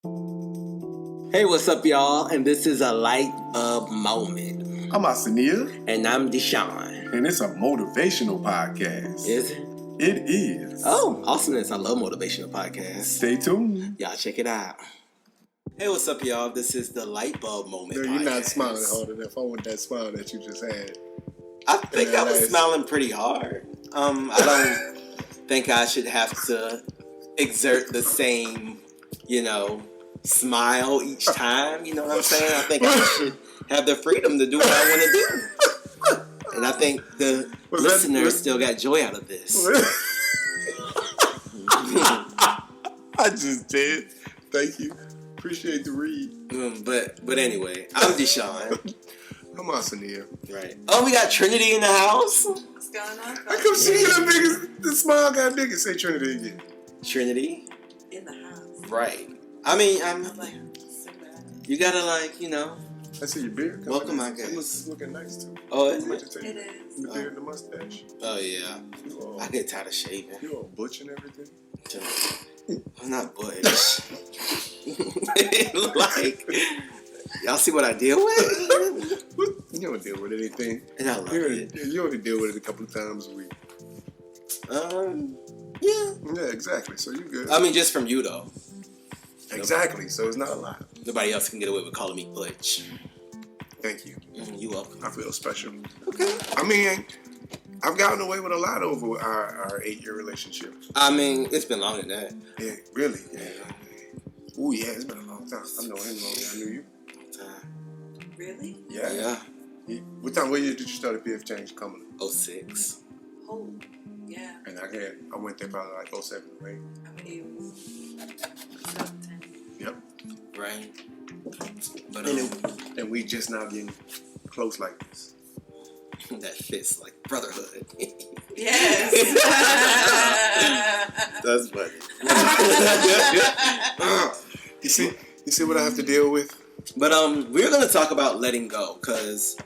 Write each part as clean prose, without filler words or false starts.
Hey, what's up, y'all? And this is a Lite-Bulb moment. I'm Asania. And I'm Deshaun. And it's a motivational podcast. Is it? It is. Oh, awesomeness. I love motivational podcasts. Stay tuned. Y'all check it out. Hey, what's up, y'all? This is the Lite-Bulb moment. No, you're not smiling hard enough. I want that smile that you just had. I think I was smiling pretty hard. I don't think I should have to exert the same, smile each time. You know what I'm saying? I think I should have the freedom to do what I want to do. And I think the listeners still got joy out of this. I just did. Thank you. Appreciate the read. But anyway, I'm Deshaun. I'm Asania. Right. Oh, we got Trinity in the house. What's going on? I come see the smile got bigger. Say Trinity again. Trinity? In the house. Right. I mean, I'm like, so bad. You gotta I see your beard. Welcome, I guess. It's looking nice too. Oh, is it? It is. The beard and the mustache. Oh, yeah. I get tired of shaving. You all butch and everything? I'm not butch. Like, y'all see what I deal with? You don't deal with anything. And I love it. You only deal with it a couple of times a week. Yeah. Yeah, exactly. So you good. I mean, just from you, though. Exactly. So it's not a lot. Nobody else can get away with calling me butch. Thank you. You're welcome. I feel special. Okay. I mean, I've gotten away with a lot over our 8-year relationship. I mean, it's been longer than that. Yeah, really? Yeah. Ooh, yeah, it's been a long time. I know him longer than I knew you. Really? Yeah. What year did you start at PF Change coming? 06. Oh, yeah. And I went there probably like 07 or 8. I mean, it was 10. Yep. Right. But and we just now getting close like this. That fits like brotherhood. Yes. That's funny. You see what I have to deal with? But we're gonna talk about letting go, cause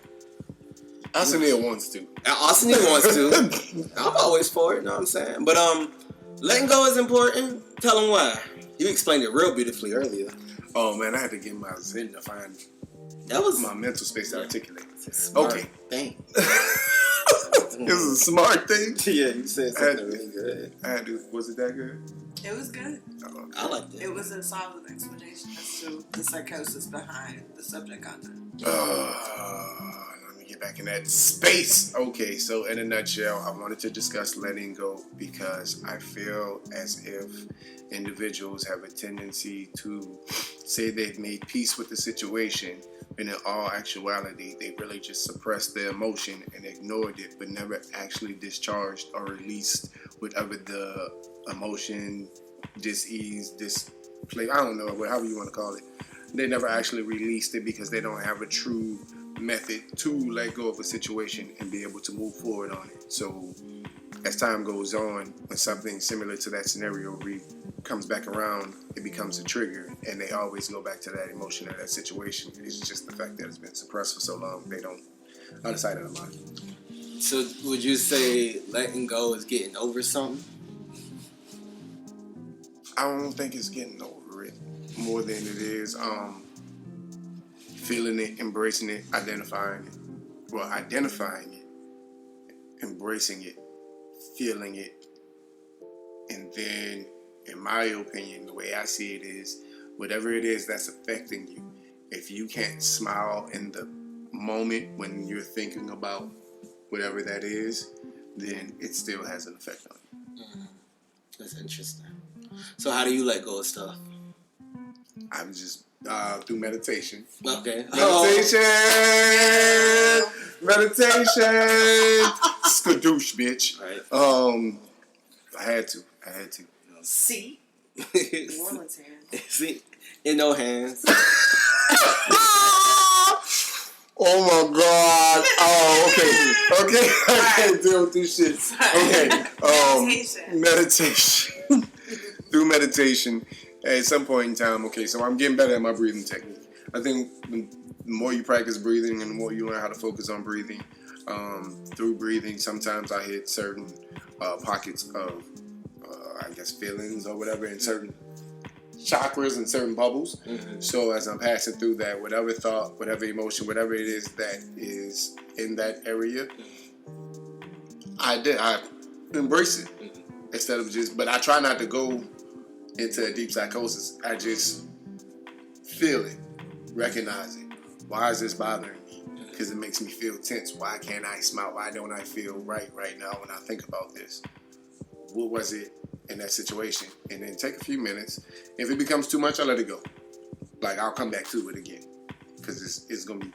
Asania wants to. Asania wants to. I'm always for it. You know what I'm saying? But letting go is important. Tell them why. You explained it real beautifully earlier. Oh man, I had to get my zen to find. That was my mental space to articulate. Okay. Thing. This is a smart thing. Yeah, you said something really good. Was it that good? It was good. Oh, okay. I liked it. It was a solid explanation as to the psychosis behind the subject content. Let me get back in that space. Okay, so in a nutshell, I wanted to discuss letting go because I feel as if individuals have a tendency to say they've made peace with the situation, and in all actuality, they really just suppressed the emotion and ignored it, but never actually discharged or released whatever the emotion, dis-ease, display, I don't know, however you want to call it. They never actually released it because they don't have a true method to let go of a situation and be able to move forward on it. So as time goes on, when something similar to that scenario comes back around, it becomes a trigger, and they always go back to that emotion or that situation. It's just the fact that it's been suppressed for so long, they don't, out of sight, out of mind. So would you say letting go is getting over something? I don't think it's getting over it more than it is feeling it, embracing it, identifying it. Well, identifying it, embracing it, feeling it, and then, in my opinion, the way I see it is, whatever it is that's affecting you, if you can't smile in the moment when you're thinking about whatever that is, then it still has an effect on you. Mm-hmm. That's interesting. So how do you let go of stuff? I'm just through meditation. Okay. Meditation. Skadoosh, bitch. Right. I had to. See? Woman's hand. See? In no hands. Oh my God. Oh, okay. I can't deal with this shit. Okay. Meditation. Through meditation, at some point in time, okay, so I'm getting better at my breathing technique. I think the more you practice breathing and the more you learn how to focus on breathing, through breathing, sometimes I hit certain pockets of, feelings or whatever, and certain chakras and certain bubbles. So as I'm passing through that, whatever thought, whatever emotion, whatever it is that is in that area, I embrace it instead of just. But I try not to go into a deep psychosis. I just feel it, recognize it. Why is this bothering me? Because it makes me feel tense. Why can't I smile? Why don't I feel right now when I think about this? What was it in that situation? And then take a few minutes. If it becomes too much, I let it go. Like, I'll come back to it again, because it's gonna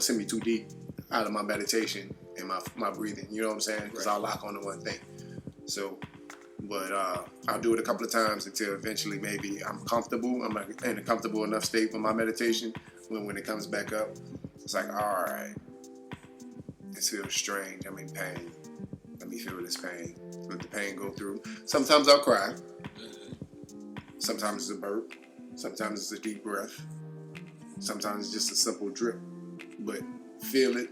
send me too deep out of my meditation and my breathing. You know what I'm saying? Because I'll lock on to one thing. So, but I'll do it a couple of times until eventually maybe I'm comfortable. I'm in a comfortable enough state with my meditation. When it comes back up, it's like, all right, this feels strange. I'm in pain. Let me feel this pain. Let the pain go through. Sometimes I'll cry. Sometimes it's a burp. Sometimes it's a deep breath. Sometimes it's just a simple drip. But feel it,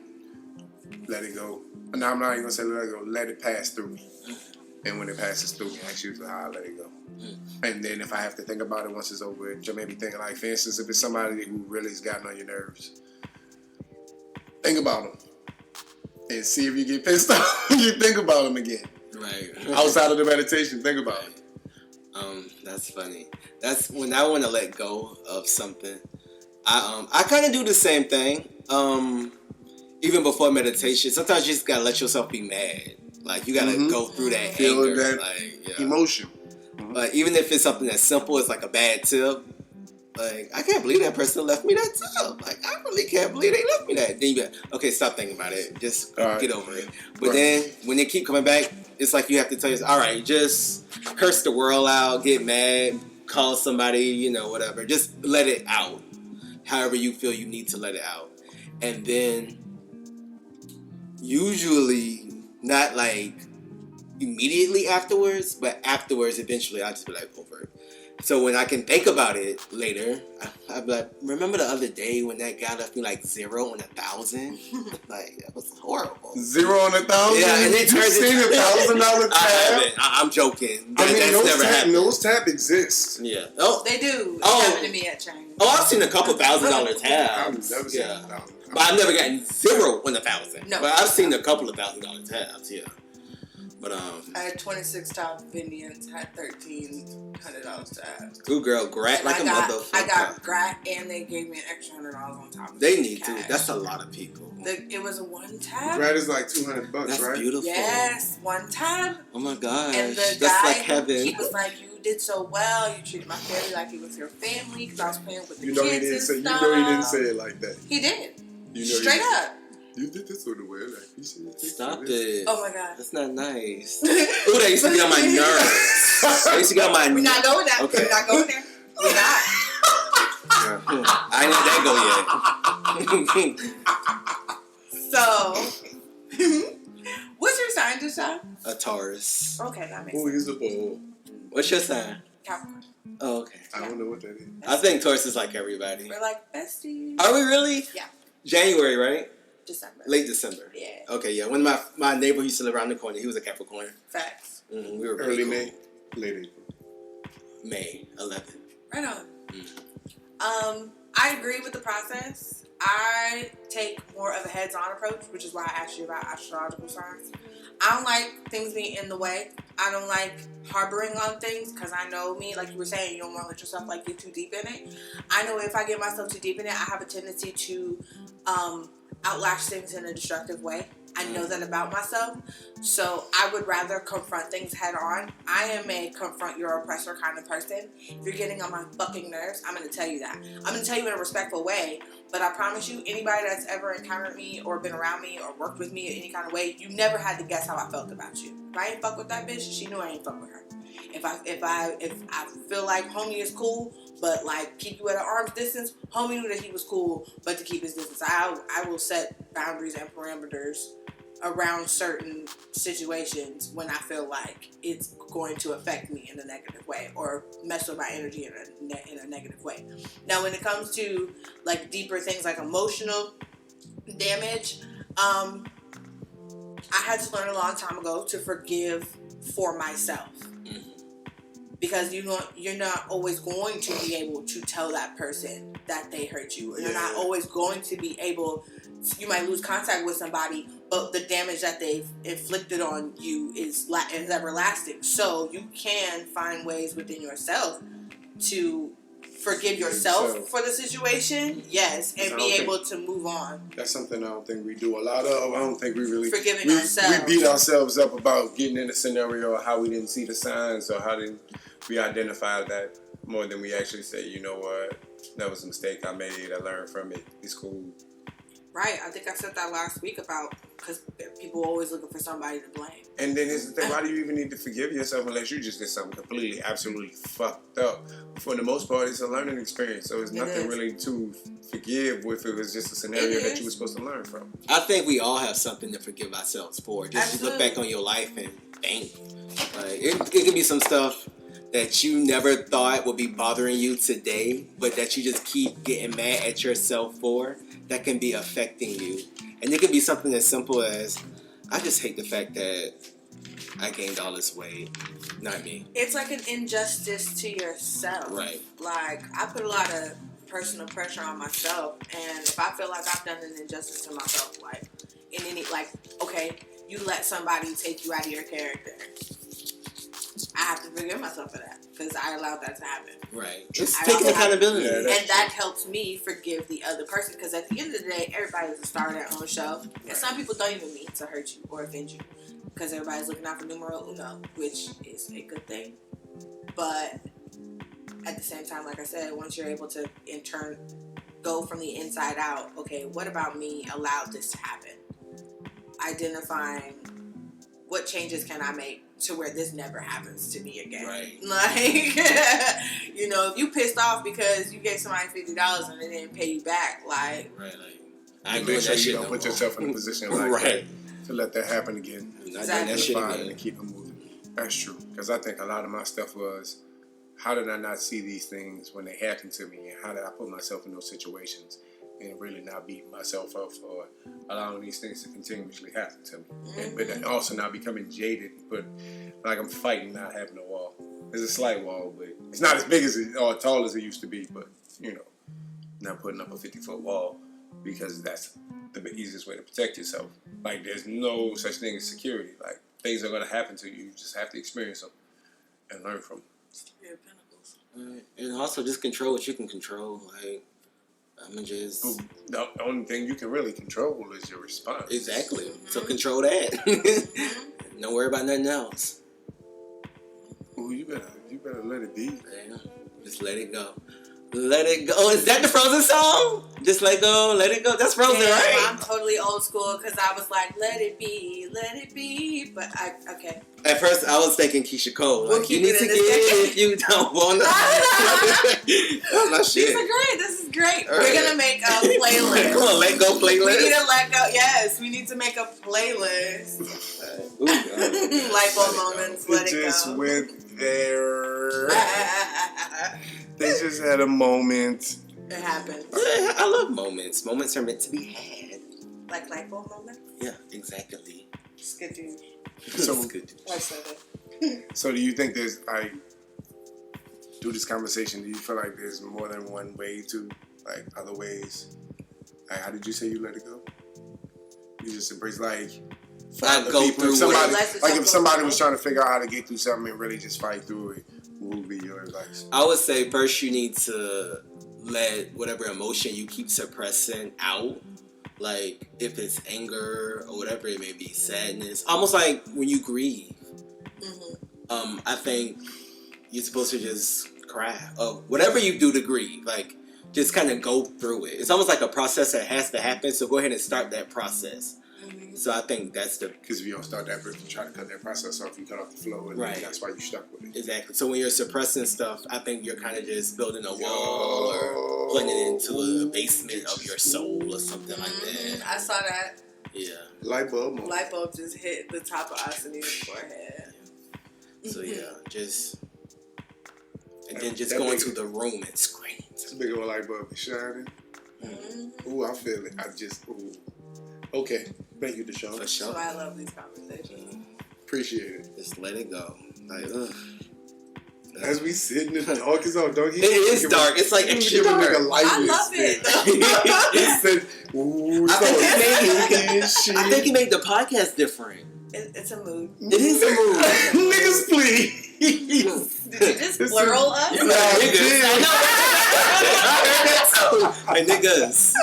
let it go. Now, I'm not even going to say let it go. Let it pass through me. And when it passes through me, that's usually how I let it go. And then if I have to think about it once it's over, it may be thinking, like, for instance, if it's somebody who really has gotten on your nerves, think about them. And see if you get pissed off when you think about them again. Right. Outside of the meditation, think about it. That's funny. That's when I want to let go of something. I kind of do the same thing. Even before meditation, sometimes you just gotta let yourself be mad. Like, you gotta go through that Feel anger, that like, emotion. But even if it's something that's simple, it's like a bad tip. Like, I can't believe that person left me that tip. Like, I really can't believe they left me that. Then you go, okay, stop thinking about it. Just get over it. But then when they keep coming back, it's like you have to tell yourself, all right, just curse the world out, get mad, call somebody, whatever. Just let it out. However you feel you need to let it out. And then usually not like immediately afterwards, but afterwards eventually I'll just be like over it. So when I can think about it later, I'll be like, remember the other day when that guy left me like 0 on 1,000? Like, that was horrible. 0 on 1,000? Yeah, and it turns into $1,000 tab. I haven't. I'm joking. I mean, that's never happened. Those tab exists. Yeah. Oh, They do. Oh. It happened to me at China. I've seen a couple $1,000 I've tabs. never seen Yeah. 1,000. But I've never gotten 0 on 1,000. No. But I've seen a couple of $1,000 tabs, yeah. But I had 26 top Indians, had $1,300 to ask. ooh, girl, grat like a motherfucker. I got grat, and they gave me an extra $100 on top of it. They need cash. to. That's a lot of people. It was a one tab. Grad is like $200, That's right? beautiful. Yes, one tab. Oh my gosh. And the That's guy, like heaven. he was like, "You did so well. You treated my family like it was your family because I was playing with the You know he kids didn't and say. You stuff." know he didn't say it like that. He did. You know Straight he up. You did this sort of way. Like, you should Stop it. Oh my god. That's not nice. Ooh, that used to get on my nerves. That used to get on my nerves. We're not going there. Okay. We're not going there. We're not. I ain't let that go yet. So, what's your sign, Deshaun? A Taurus. Okay, that makes Oh, sense. he's a bull. What's your sign? Capricorn. Oh, okay. I don't know what that is. I think Taurus is like everybody. We're like besties. Are we really? Yeah. January, right? December. Late December. Yeah. Okay, yeah. When my neighbor who used to live around the corner, he was a Capricorn. Facts. We were Early pretty May, cool. late April. May 11th. Right on. I agree with the process. I take more of a heads-on approach, which is why I asked you about astrological signs. I don't like things being in the way. I don't like harboring on things because I know me, like you were saying, you don't want to let yourself like get too deep in it. I know if I get myself too deep in it, I have a tendency to outlash things in a destructive way. I know that about myself. So I would rather confront things head on. I am a confront your oppressor kind of person. If you're getting on my fucking nerves, I'm going to tell you that. I'm going to tell you in a respectful way. But I promise you, anybody that's ever encountered me or been around me or worked with me in any kind of way, you never had to guess how I felt about you. If I ain't fuck with that bitch, she knew I ain't fuck with her. If I feel like homie is cool, but like keep you at an arm's distance, homie knew that he was cool, but to keep his distance. I will set boundaries and parameters around certain situations when I feel like it's going to affect me in a negative way or mess with my energy in a negative way. Now, when it comes to like deeper things like emotional damage, I had to learn a long time ago to forgive for myself. Because you're not always going to be able to tell that person that they hurt you. Or you're not always going to be able. You might lose contact with somebody, but the damage that they've inflicted on you is everlasting. So you can find ways within yourself to forgive yourself for the situation, yes, and be able to move on. That's something I don't think we do a lot of. I don't think we really forgiving ourselves. We beat ourselves up about getting in a scenario or how we didn't see the signs or how didn't we identify that more than we actually say, you know what, that was a mistake I made. I learned from it. It's cool. Right. I think I said that last week about because people are always looking for somebody to blame. And then here's the thing, why do you even need to forgive yourself unless you just did something completely, absolutely fucked up? For the most part, it's a learning experience. So it's nothing really to forgive if it was just a scenario that you were supposed to learn from. I think we all have something to forgive ourselves for. Just look back on your life and bang. Like, it could be some stuff that you never thought would be bothering you today, but that you just keep getting mad at yourself for, that can be affecting you. And it could be something as simple as, I just hate the fact that I gained all this weight. Not me. It's like an injustice to yourself. Right. Like, I put a lot of personal pressure on myself, and if I feel like I've done an injustice to myself, like, in any, like, okay, you let somebody take you out of your character, I have to forgive myself for that because I allowed that to happen. Right. Just taking accountability. And that helps me forgive the other person because at the end of the day, everybody's a star of their own show. And some people don't even mean to hurt you or offend you because everybody's looking out for numero uno, which is a good thing. But at the same time, like I said, once you're able to in turn go from the inside out, okay, what about me allowed this to happen? Identifying what changes can I make to where this never happens to me again. Right. Like, you know, if you pissed off because you gave somebody $50 and they didn't pay you back, like... Right, like... I make sure you don't put yourself in a position like that to let that happen again. Exactly. That shit again. And keep it moving. That's true. Because I think a lot of my stuff was, how did I not see these things when they happened to me? And how did I put myself in those situations? And really not beating myself up for allowing these things to continuously happen to me. But then also not becoming jaded, but like I'm fighting not having a wall. There's a slight wall, but it's not as big as it, or tall as it used to be, but, you know, not putting up a 50-foot wall because that's the easiest way to protect yourself. Like, there's no such thing as security. Like, things are going to happen to you. You just have to experience them and learn from them. And also just control what you can control. Like, I'm just... The only thing you can really control is your response. Exactly. So control that. Don't worry about nothing else. Ooh, you better let it be. Yeah. Just let it go. Let it go. Oh, is that the Frozen song? Just let go, let it go. That's Frozen, right? I'm totally old school because I was like, let it be. But okay. At first, I was thinking Keisha Cole. Like, We'll keep you need to give if you don't want to. That's my shit. These are great. This is great. Right. We're going to make a playlist. Come on, let go playlist. We need to let go. Yes, we need to make a playlist. Light-Bulb moments, let it go. It just went there. They just had a moment. It happened. Yeah, I love moments. Moments are meant to be had. Like Light-Bulb moments? Yeah, exactly. It's good to So, good. So do you think there's, like, through this conversation, do you feel like there's more than one way to, like, other ways? Like, how did you say you let it go? You just embrace, like, go through if somebody was trying to figure out how to get through something and really just fight through it, what would be your advice? I would say first you need to let whatever emotion you keep suppressing out. Like, if it's anger or whatever it may be, sadness. Almost like when you grieve. Mm-hmm. I think you're supposed to just cry. Whatever you do to grieve, like, just kind of go through it. It's almost like a process that has to happen, so go ahead and start that process. Mm-hmm. So I think that's the... Because if you don't start that, if you try to cut that process off, you cut off the flow, and that's why you're stuck with it. Exactly. So when you're suppressing stuff, I think you're kind of just building a wall or putting it into a basement of your soul or something like that. I saw that. Yeah. Light-Bulb. Light-Bulb just hit the top of Asania's forehead. So yeah, just... And then just go into the room and scream. This big old light bulb is shining. Mm-hmm. Ooh, I feel it. Ooh. Okay. Thank you, Deshaun. For sure. So I love these conversations. Appreciate it. Just let it go. Like, As we sit in the dark, it's all dark. It is dark. It's like extra dark. I love it. I think he made the podcast different. It's a mood. It is a mood. Niggas, please. Did you just plural us? You know, niggas. My niggas.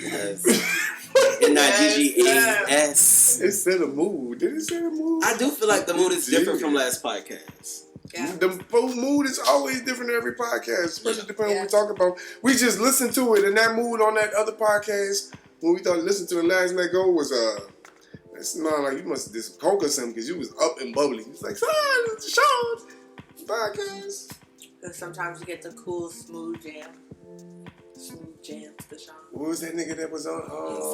Yes. N-I-G-G-A-S. It said a mood. Did it say a mood? I do feel like the mood is different from last podcast. Yeah. The mood is always different in every podcast, especially depending on what we talk about. We just listened to it, and that mood on that other podcast, when we thought listening to it last night ago, was it smelled like you must have did some coke or something because you was up and bubbly. You was like, son, it's a show. Podcast. Because sometimes you get the cool smooth jam. Smooth jams, the show. What was that nigga that was on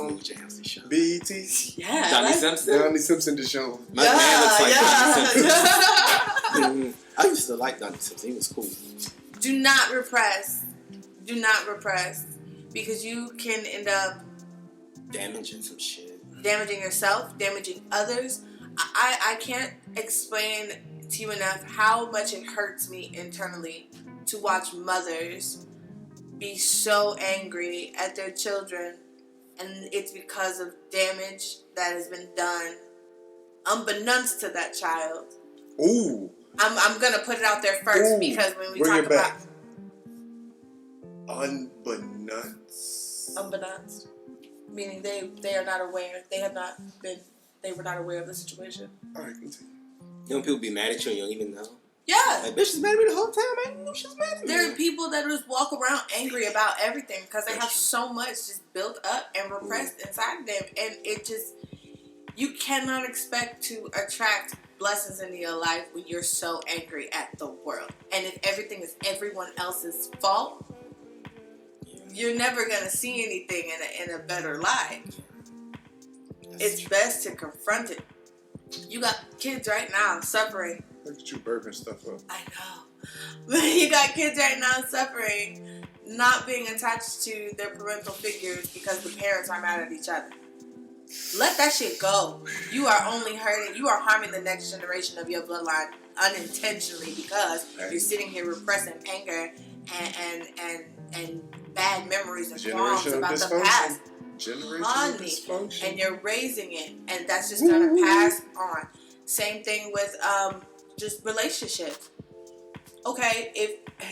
Smooth Jams, the show. BET? Yeah. Johnny Simpson? Johnny Simpson, the show. My man looks like Johnny Simpson. I used to like Johnny Simpson. He was cool. Do not repress. Do not repress. Because you can end up Damaging some shit. damaging yourself, damaging others. I can't explain to you enough how much it hurts me internally to watch mothers be so angry at their children, and it's because of damage that has been done unbeknownst to that child. Ooh. I'm gonna put it out there first because when we bring talk it back. about unbeknownst, meaning they are not aware, they were not aware of the situation. All right, continue. Young people be mad at you and you don't even know. Yeah. Like, bitch, she's mad at me the whole time. I didn't know she was mad at me. There are people that just walk around angry about everything because they have so much just built up and repressed inside of them. And it just, you cannot expect to attract blessings into your life when you're so angry at the world. And if everything is everyone else's fault, you're never going to see anything in a better light. It's best to confront it. You got kids right now suffering. Look at you burping stuff up. I know. But you got kids right now suffering, not being attached to their parental figures because the parents are mad at each other. Let that shit go. You are harming the next generation of your bloodline unintentionally because you're sitting here repressing anger and bad memories and qualms about the past. Generational dysfunction. And you're raising it, and that's just gonna pass on. Same thing with just relationships. Okay,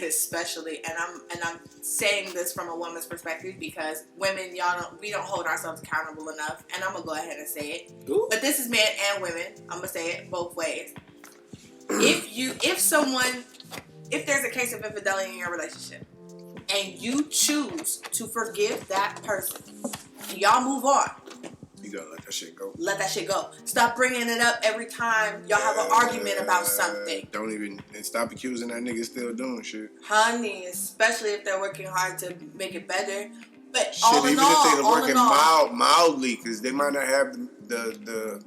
especially, and I'm saying this from a woman's perspective because women, we don't hold ourselves accountable enough, and I'm gonna go ahead and say it. Ooh. But this is men and women. I'm gonna say it both ways. If there's a case of infidelity in your relationship, and you choose to forgive that person, and y'all move on. You gotta let that shit go. Let that shit go. Stop bringing it up every time y'all have an argument about something. And stop accusing that nigga still doing shit. Honey, especially if they're working hard to make it better. But Shit, all in even all, if they're working mildly, because they might not have the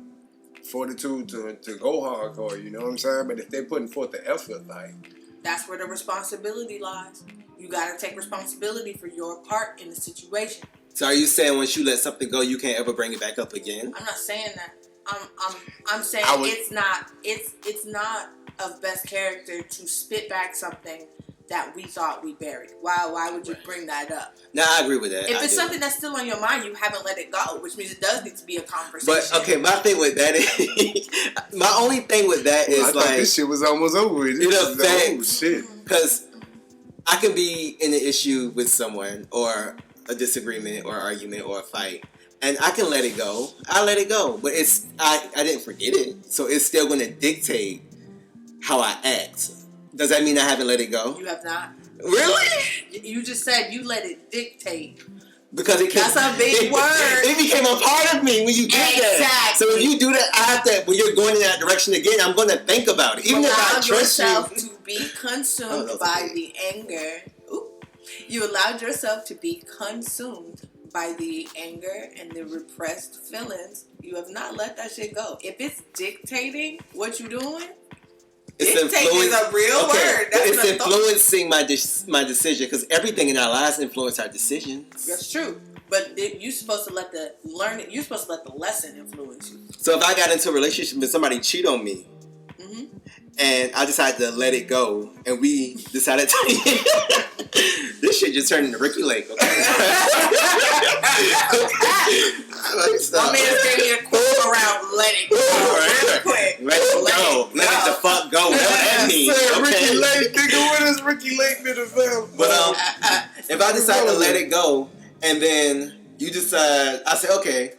fortitude to go hardcore, you know what I'm saying? But if they're putting forth the effort, like... That's where the responsibility lies. You gotta take responsibility for your part in the situation. So are you saying once you let something go, you can't ever bring it back up again? I'm not saying that. I'm saying it's not of best character to spit back something that we thought we buried. Why would you bring that up? No, I agree with that. If it's something that's still on your mind, you haven't let it go, which means it does need to be a conversation. But okay, my thing with that is my only thing with that is I thought this shit was almost over with. It affects oh shit. Because I can be in an issue with someone or a disagreement or argument or a fight, and I can let it go. I let it go, but I didn't forget it, so it's still going to dictate how I act. Does that mean I haven't let it go? You have not. Really? You just said you let it dictate. Because that's a big word. It became a part of me when you did that. So if you do that, I have to. When you're going in that direction again, I'm going to think about it. Even if I trust yourself to be consumed by the anger. You allowed yourself to be consumed by the anger and the repressed feelings. You have not let that shit go. If it's dictating what you're doing, dictating is a real word. It's influencing my decision because everything in our lives influence our decisions. That's true. But you're supposed to let the lesson influence you. So if I got into a relationship and somebody cheat on me, and I decided to let it go, and we decided to. This shit just turned into Ricky Lake. Okay. My man gave me a quick around. Let it go. Real quick. Let it go. Let it the fuck go. Whatever that means. Ricky Lake, nigga, what is Ricky Lake been about? But if I decide to let it go, and then you decide, I say, okay,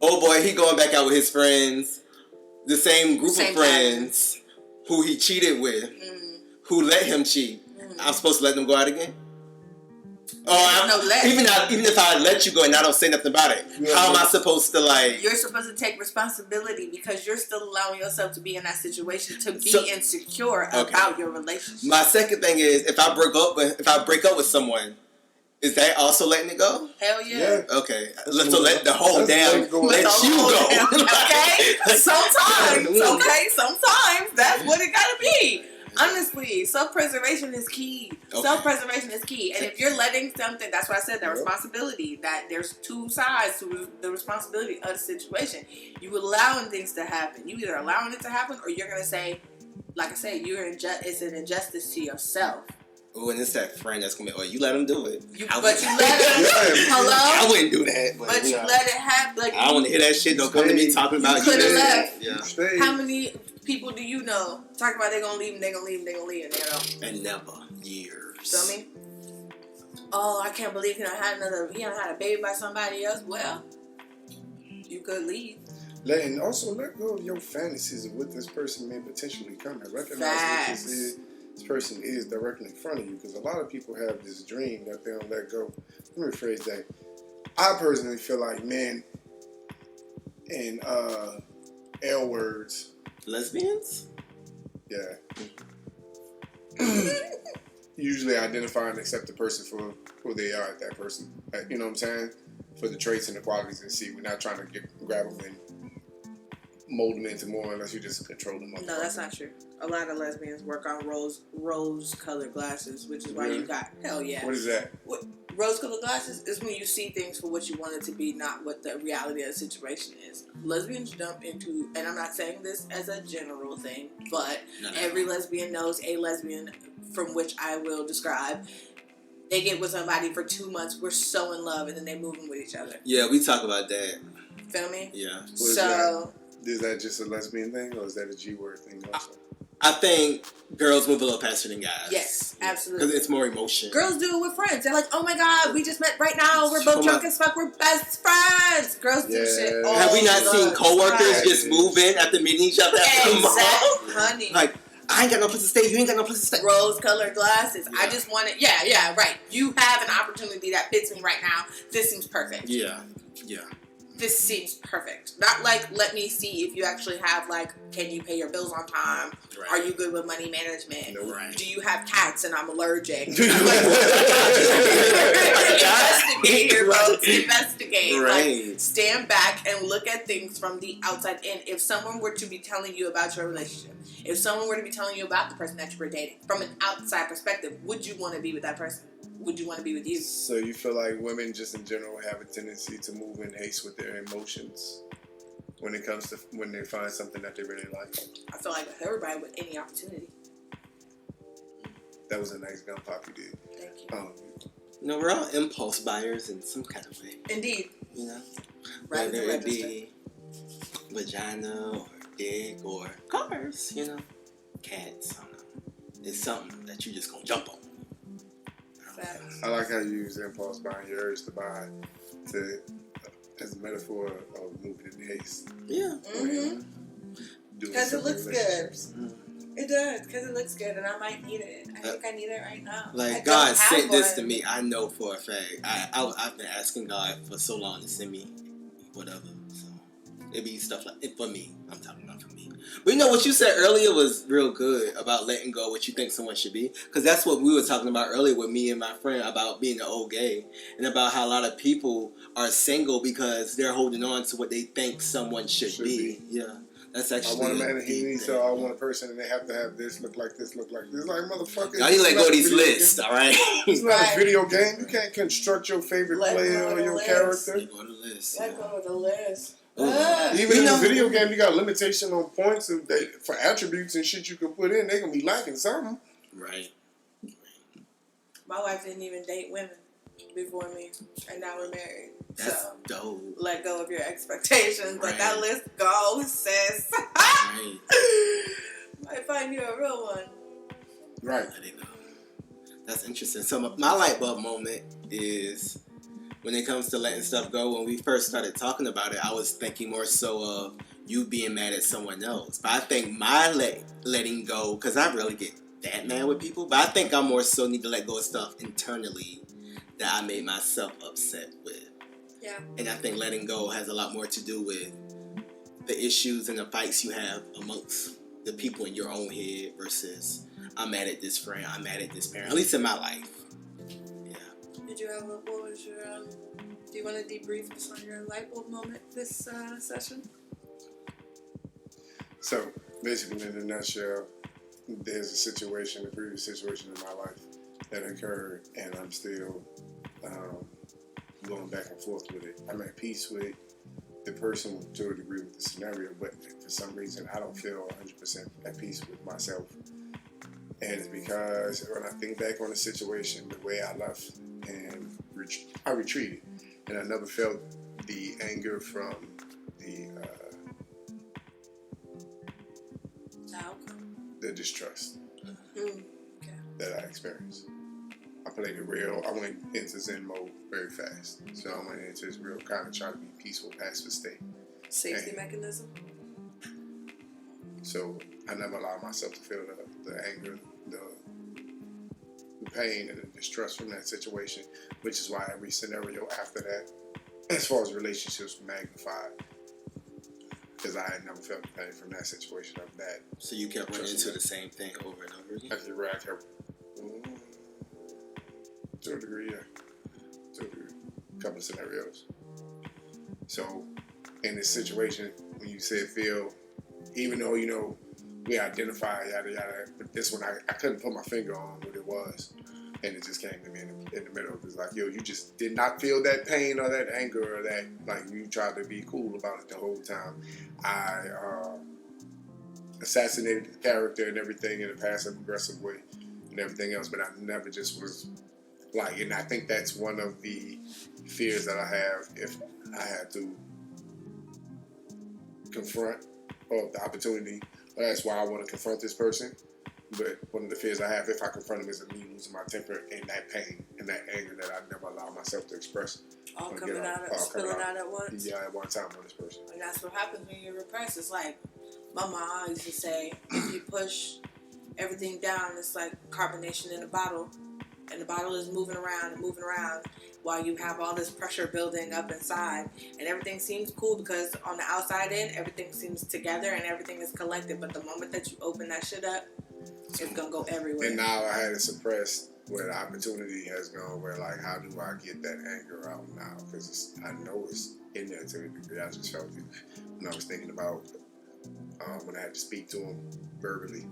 oh boy, he going back out with his friends, the same group of friends who he cheated with, who let him cheat. I'm supposed to let them go out again? Even if I let you go and I don't say nothing about it, how am I supposed to like? You're supposed to take responsibility because you're still allowing yourself to be in that situation to be insecure about your relationship. My second thing is if I break up with someone, is that also letting it go? Hell yeah. Okay. So let the whole damn let you go. Okay. Sometimes that's what it gotta be. Honestly, self-preservation is key. Okay. Self-preservation is key. And if you're letting something, that's why I said that responsibility, that there's two sides to the responsibility of the situation. You allowing things to happen. You either allowing it to happen or you're going to say, like I said, it's an injustice to yourself. Oh, and it's that friend that's going to be, you let him do it. But you let him, hello? I wouldn't do that. But you let it happen. Like, I don't want to hear that shit. Don't come to me talking about you. Could have left. Yeah. How many people do you know talk about they're gonna leave and they're gonna leave and they're gonna leave and they don't? And never. Years. Feel me? Oh, I can't believe he done had a baby by somebody else. Well, you could leave. And also let go of your fantasies of what this person may potentially come and recognize what this person is directly in front of you. Because a lot of people have this dream that they don't let go. Let me rephrase that. I personally feel like men and L words. Lesbians? Yeah. Usually identify and accept the person for who they are, that person. You know what I'm saying? For the traits and the qualities and see. We're not trying to grab them and mold them into more unless you just control them. No, that's not true. A lot of lesbians work on rose-colored glasses, which is why you got, hell yeah. What is that? Rose-colored glasses is when you see things for what you want it to be, not what the reality of the situation is. Lesbians jump into, and I'm not saying this as a general thing, but every lesbian knows a lesbian from which I will describe. They get with somebody for 2 months, we're so in love, and then they move in with each other. Yeah, we talk about that. Feel me? Yeah. Is that just a lesbian thing, or is that a G-word thing also? I think girls move a little faster than guys. Yes, absolutely. Because it's more emotion. Girls do it with friends. They're like, oh my God, we just met right now. We're both drunk as fuck. We're best friends. Girls do shit. Have we not seen coworkers just move in after meeting each other at the mall? Honey. Like, I ain't got no place to stay. You ain't got no place to stay. Rose-colored glasses. Yeah. I just want it. Yeah, right. You have an opportunity that fits me right now. This seems perfect. Yeah. This seems perfect. Not like, let me see if you actually have, like, can you pay your bills on time? Right. Are you good with money management? No, right. Do you have cats and I'm allergic? Investigate here, folks. Investigate. Right. Like, stand back and look at things from the outside in. If someone were to be telling you about your relationship, if someone were to be telling you about the person that you were dating, from an outside perspective, would you want to be with that person? Would you want to be with you? So you feel like women just in general have a tendency to move in haste with their emotions when it comes to when they find something that they really like? I feel like everybody with any opportunity. That was a nice gun pop you did. Thank you. No, we're all impulse buyers in some kind of way. Indeed. You know? Right. Whether it be vagina or dick or cars, you know? Cats, I don't know. It's something that you just gonna jump on. I like how you use impulse buying, your urge to buy, as a metaphor of moving in haste. Yeah. Because it looks good. It does, because it looks good, and I might need it. I think I need it right now. Like, God sent this to me, I know for a fact. I've been asking God for so long to send me whatever. So, it'd be stuff like it for me. I'm talking about for me. But you know, what you said earlier was real good about letting go what you think someone should be. Because that's what we were talking about earlier with me and my friend about being an old gay. And about how a lot of people are single because they're holding on to what they think someone should be. Yeah. That's actually I want a man and he needs to. I want a person and they have to have this, look like this, look like this. Like, motherfucker. Y'all need to let go of these lists, alright? It's not a video game. You can't construct your favorite player or your character. Let go of the list. Let go of the list. Even in the video game, you got a limitation on points for attributes and shit you can put in. They gonna be lacking something. Right. My wife didn't even date women before me, and now we're married. That's so dope. Let go of your expectations. Right. Let that list go, sis. Right. Might find you a real one. Right. Let it go. That's interesting. So my light bulb moment is when it comes to letting stuff go. When we first started talking about it, I was thinking more so of you being mad at someone else. But I think my letting go, because I really get that mad with people, but I think I more so need to let go of stuff internally that I made myself upset with. Yeah. And I think letting go has a lot more to do with the issues and the fights you have amongst the people in your own head versus I'm mad at this friend, I'm mad at this parent, at least in my life. Yeah. Did you have what was your, do you want to debrief us on your light bulb moment this session? So, basically, in a nutshell, there's a previous situation in my life that occurred, and I'm still going back and forth with it. I'm at peace with the person to a degree with the scenario, but for some reason, I don't feel 100% at peace with myself. And it's because when I think back on the situation, the way I left, and I retreated, and I never felt the anger from the distrust that I experienced. I played it real. I went into Zen mode very fast. So I went into this real kind of trying to be peaceful, passive state. Safety mechanism. So I never allowed myself to feel the anger, the pain, and the distress from that situation, which is why every scenario after that, as far as relationships, magnified. Because I had never felt the pain from that situation of that. So you kept running into the same thing over and over again? That's right. I kept, to a degree, yeah. To a degree. A couple of scenarios. So, in this situation, when you said feel, even though, we identify, yada, yada, but this one, I couldn't put my finger on what it was. And it just came to me in the middle. It was like, yo, you just did not feel that pain or that anger or that, like, you tried to be cool about it the whole time. I assassinated the character and everything in a passive-aggressive way and everything else, but I never just was like, and I think that's one of the fears that I have if I had to confront or the opportunity. That's why I want to confront this person. But one of the fears I have if I confront him is me losing my temper and that pain and that anger that I never allow myself to express. All coming out, spilling out at once. Yeah, at one time on this person. And that's what happens when you repress. It's like my mom used to say, if you push everything down, it's like carbonation in a bottle. And the bottle is moving around and moving around while you have all this pressure building up inside. And everything seems cool because on the outside end, everything seems together and everything is collected. But the moment that you open that shit up, it's going to go everywhere. And now I had it suppressed where the opportunity has gone where, like, how do I get that anger out now? Because I know it's in there to a degree. I just felt it when I was thinking about when I had to speak to him verbally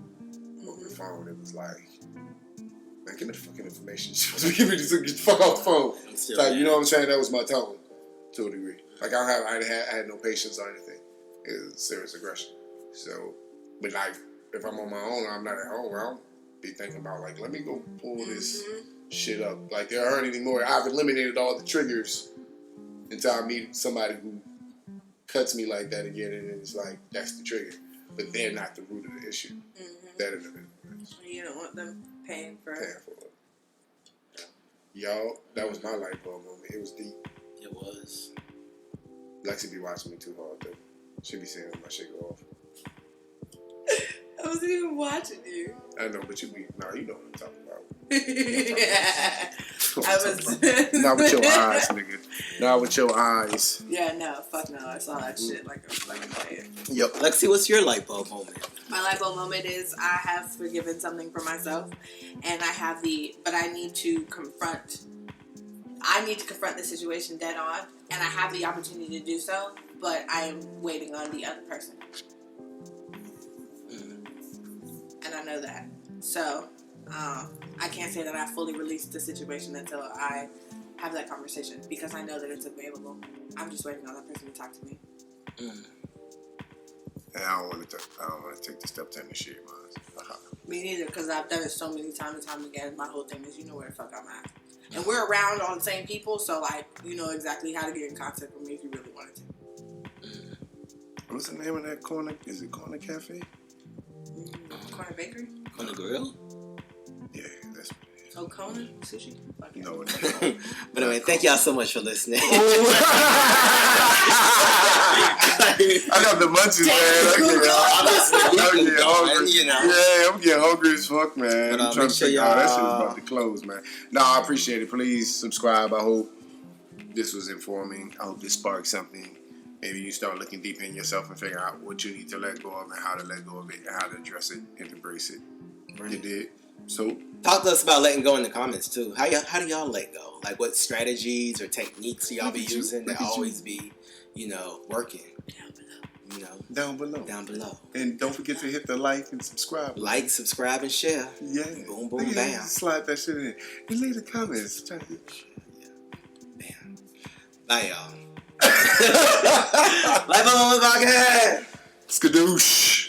over the phone. It was like, man, give me the fucking information. You're supposed to give me get the fuck off the phone. Like, you know what I'm saying? That was my tone to a degree. Like, I had no patience or anything. It was serious aggression. So, but like, if I'm on my own, I'm not at home, I'll be thinking about, like, let me go pull this shit up. Like, there aren't any more. I've eliminated all the triggers until I meet somebody who cuts me like that again, and it's like, that's the trigger. But they're not the root of the issue. That is the root of the issue. You don't want them paying for it. Y'all, that was my light bulb moment. It was deep. It was. Lexi be watching me too hard, though. She be seeing my shit go off. I wasn't even watching you. I know, but you know what I'm talking about. I was Not with your eyes, nigga. Not with your eyes. Yeah, no, fuck no. I saw that shit like a fucking player. Yep. Lexi, what's your light bulb moment? My light bulb moment is I have forgiven something for myself, and but I need to confront the situation dead on, and I have the opportunity to do so, but I am waiting on the other person. And I know that. So, I can't say that I fully released the situation until I have that conversation because I know that it's available. I'm just waiting on that person to talk to me. And I don't want to take the step to initiate mine. Me neither, because I've done it so many times and time again. My whole thing is, you know where the fuck I'm at. And we're around all the same people, so, like, you know exactly how to get in contact with me if you really wanted to. What's the name of that corner? Is it Corner Cafe? Corner Bakery? Corner Grill? Yeah, that's what it is. Oh, Kona Sushi? Okay. No, no. But anyway, thank y'all so much for listening. I got the munchies, man. I'm getting hungry. You know. Yeah, I'm getting hungry as fuck, man. But, I'm trying to make sure figure y'all- out that shit is about to close, man. No, I appreciate it. Please subscribe. I hope this was informing. I hope this sparked something. Maybe you start looking deep in yourself and figure out what you need to let go of and how to let go of it and how to address it and embrace it. Right. You did. So Talk to us about letting go in the comments too. How do y'all let go? Like what strategies or techniques do y'all be using that always be, working? Down below. And don't forget to hit the like and subscribe. Like, subscribe, and share. Yeah. Boom, boom, bam. Slide that shit in. And leave the comments. Bam. Bye, y'all. Lite-Bulb Podcast. Skadoosh.